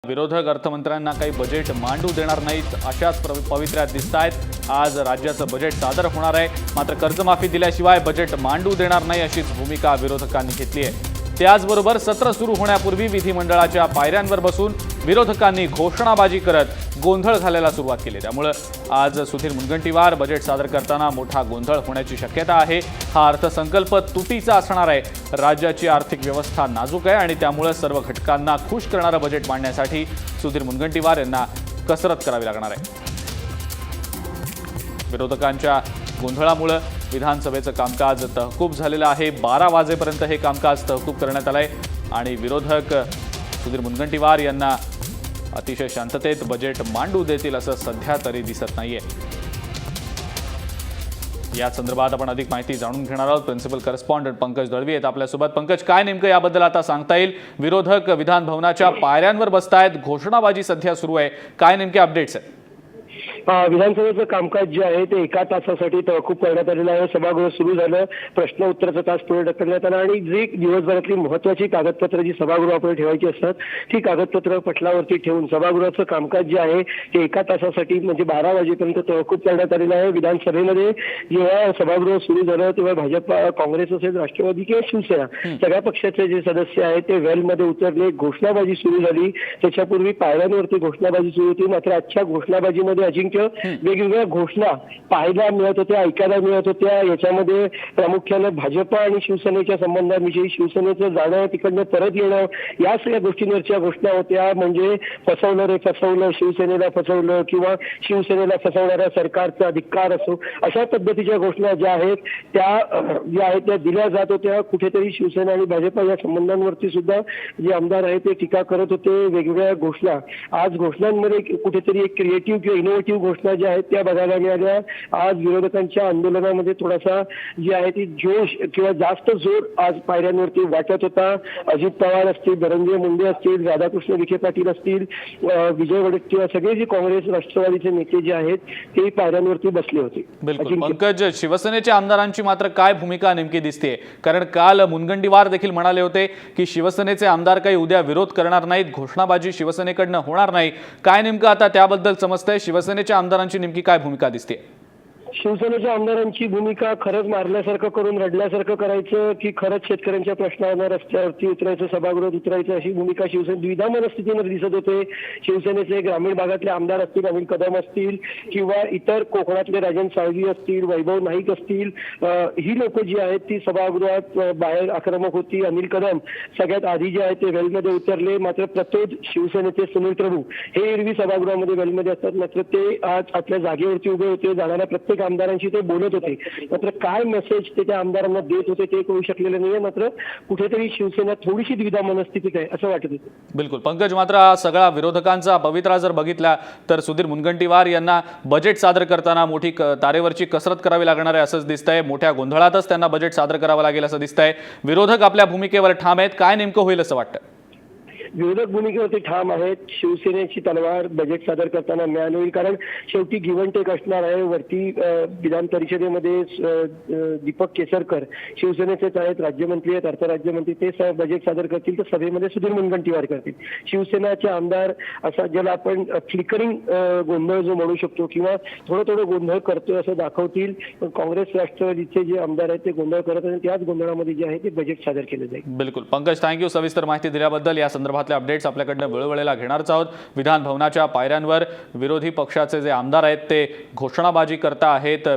विरोधक अर्थमंत्र्यांना काही बजेट मांडू देणार नाहीत अशाच पवित्र्यात दिसतायत। आज राज्याचं बजेट सादर होणार आहे, मात्र कर्जमाफी दिल्याशिवाय बजेट मांडू देणार नाही अशीच भूमिका विरोधकांनी घेतली आहे। त्याचबरोबर सत्र सुरू होण्यापूर्वी विधिमंडळाच्या पायऱ्यांवर बसून विरोधकांनी घोषणाबाजी करत गोंधळ घालायला सुरुवात केली। त्यामुळे आज सुधीर मुनगंटीवार बजेट सादर करताना मोठा गोंधळ होण्याची शक्यता आहे। हा अर्थसंकल्प तुटीचा असणार आहे। राज्याची आर्थिक व्यवस्था नाजूक आहे आणि त्यामुळे सर्व घटकांना खुश करणारं बजेट मांडण्यासाठी सुधीर मुनगंटीवार यांना कसरत करावी लागणार आहे। विरोधकांच्या गोंधळामुळे विधानसभेचं कामकाज तहकूब झालेलं आहे। 12 वाजेपर्यंत हे कामकाज तहकूब करण्यात आलंय आणि विरोधक सुधीर मुनगंटीवार यांना अतिशय शांततेत बजेट मांडू देतील असं सध्या तरी दिसत नाहीये। या संदर्भात आपण अधिक माहिती जाणून घेणार आहोत। प्रिन्सिपल करस्पॉन्डंट पंकज दळवी आहेत आपल्यासोबत। पंकज, काय नेमकं याबद्दल आता सांगता येईल? विरोधक विधान भवनाच्या पायऱ्यांवर बसतायत, घोषणाबाजी सध्या सुरू आहे, काय नेमके अपडेट्स आहेत? विधानसभेचं कामकाज जे आहे ते एका तासासाठी तहकूब करण्यात आलेलं आहे। सभागृह सुरू झालं, प्रश्न उत्तराचा तास पुढे ढकलण्यात आला आणि जी दिवसभरातली महत्त्वाची कागदपत्र जी सभागृहापुढे ठेवायची असतात ती कागदपत्र पटलावरती ठेवून सभागृहाचं कामकाज जे आहे ते एका तासासाठी म्हणजे 12 वाजेपर्यंत तहकूब करण्यात आलेलं आहे। विधानसभेमध्ये जेव्हा सभागृह सुरू झालं तेव्हा भाजप, काँग्रेस असेल, राष्ट्रवादी किंवा शिवसेना सगळ्या पक्षाचे जे सदस्य आहेत ते वेलमध्ये उतरले, घोषणाबाजी सुरू झाली। त्याच्यापूर्वी पायऱ्यांवरती घोषणाबाजी सुरू होती, मात्र आजच्या घोषणाबाजीमध्ये अजिंक्य वेगवेगळ्या घोषणा पाहायला मिळत होत्या, ऐकायला मिळत होत्या। याच्यामध्ये प्रामुख्याने भाजप आणि शिवसेनेच्या संबंधांविषयी, शिवसेनेचं जाणं, तिकडनं परत येणं, या सगळ्या गोष्टींवरच्या घोषणा होत्या। म्हणजे फसवलं रे फसवलं, शिवसेनेला फसवलं किंवा शिवसेनेला फसवणाऱ्या सरकारचा धिक्कार असो, अशा पद्धतीच्या घोषणा ज्या आहेत त्या दिल्या जात होत्या। कुठेतरी शिवसेना आणि भाजप या संबंधांवरती सुद्धा जे आमदार आहेत ते टीका करत होते, वेगवेगळ्या घोषणा। आज घोषणांमध्ये कुठेतरी एक क्रिएटिव्ह किंवा इनोव्हेटिव्ह घोषणा ज्या आहेत त्या बघायला मिळाल्या। आज विरोधकांच्या आंदोलनामध्ये थोडासा जे आहे ती जोश किंवा जास्त जोर आज पायऱ्यांवरती वाटत होता। अजित पवार असतील, धनंजय मुंडे असतील, राधाकृष्ण विखे पाटील असतील, विजय वडेट्टीवार, सगळे जे काँग्रेस राष्ट्रवादीचे नेते जे आहेत ते पायऱ्यांवरती बसले होते। बिलकुल पंकज, शिवसेनेच्या आमदारांची मात्र काय भूमिका नेमकी दिसते? कारण काल मुनगंटीवार देखील म्हणाले होते की शिवसेनेचे आमदार काही उद्या विरोध करणार नाहीत, घोषणाबाजी शिवसेनेकडनं होणार नाही। काय नेमकं आता त्याबद्दल समजतंय? शिवसेनेच्या आमदारांची नेमकी काय भूमिका दिसते? शिवसेनेच्या आमदारांची भूमिका खरंच मारल्यासारखं करून रडल्यासारखं करायचं की खरंच शेतकऱ्यांच्या प्रश्नांना रस्त्यावरती उतरायचं, सभागृहात उतरायचं, अशी भूमिका शिवसेना द्विधा मनस्थितीमध्ये दिसत होते। शिवसेनेचे ग्रामीण भागातले आमदार असतील, अनिल कदम असतील किंवा इतर कोकणातले राजन साळवी असतील, वैभव नाईक असतील, ही लोक जी आहेत ती सभागृहात बाहेर आक्रमक होती। अनिल कदम सगळ्यात आधी जे आहेत ते वेलमध्ये उतरले, मात्र प्रतोद शिवसेनेचे सुनील प्रभू हे एरवी सभागृहामध्ये वेलमध्ये असतात, मात्र ते आज आपल्या जागेवरती उभे होते। जाणाऱ्या प्रत्येक आमदारांशी ते बोलत होते, मात्र काय मेसेज ते त्या आमदारांना देत होते ते कळू शकलेलं नाहीये। मात्र कुठेतरी शिवसेना थोडीशी द्विधा मनस्थितीत आहे असं वाटत होतं। बिलकुल पंकज, मात्र हा सगळा विरोधकांचा पवित्रा जर बघितला तर सुधीर मुनगंटीवार यांना बजेट सादर करताना मोठी तारेवरची कसरत करावी लागणार आहे असंच दिसतंय। मोठ्या गोंधळातच त्यांना बजेट सादर करावं लागेल असं दिसतंय। विरोधक आपल्या भूमिकेवर ठाम आहेत, काय नेमकं होईल असं वाटतं? विरोधक भूमिकेवरती ठाम आहेत। शिवसेनेची तलवार बजेट सादर करताना म्यान होईल, कारण शेवटी गिव्ह अँड टेक असणार आहे। वरती विधान परिषदेमध्ये दीपक केसरकर शिवसेनेचेच आहेत, राज्यमंत्री आहेत, अर्थ राज्यमंत्री, ते बजेट सादर करतील तर सभेमध्ये सुधीर मुनगंटीवार करतील। शिवसेनाचे आमदार असा ज्याला आपण फ्लिकरिंग गोंधळ जो म्हणू शकतो किंवा थोडं गोंधळ करतोय असं दाखवतील, पण काँग्रेस राष्ट्रवादीचे जे आमदार आहेत ते गोंधळ करत आणि त्याच गोंधळामध्ये जे आहे ते बजेट सादर केलं जाईल। बिलकुल पंकज, थँक्यू सविस्तर माहिती दिल्याबद्दल। या संदर्भातले अपडेट्स आपल्याकडनं वेळोवेळेला घेणारच आहोत। विधान भवनाच्या पायऱ्यांवर विरोधी पक्षाचे जे आमदार आहेत ते घोषणाबाजी करता आहेत,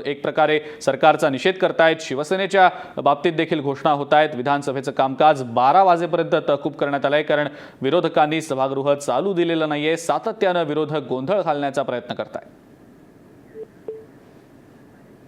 एक प्रकारे सरकारचा निषेध करतायत। शिवसेनेच्या बाबतीत देखील घोषणा होत आहेत। विधानसभेचं कामकाज 12 वाजेपर्यंत तहकूब करण्यात आलंय, कारण विरोधकांनी सभागृह चालू दिलेलं नाहीये। सातत्यानं विरोधक गोंधळ घालण्याचा प्रयत्न करतायत।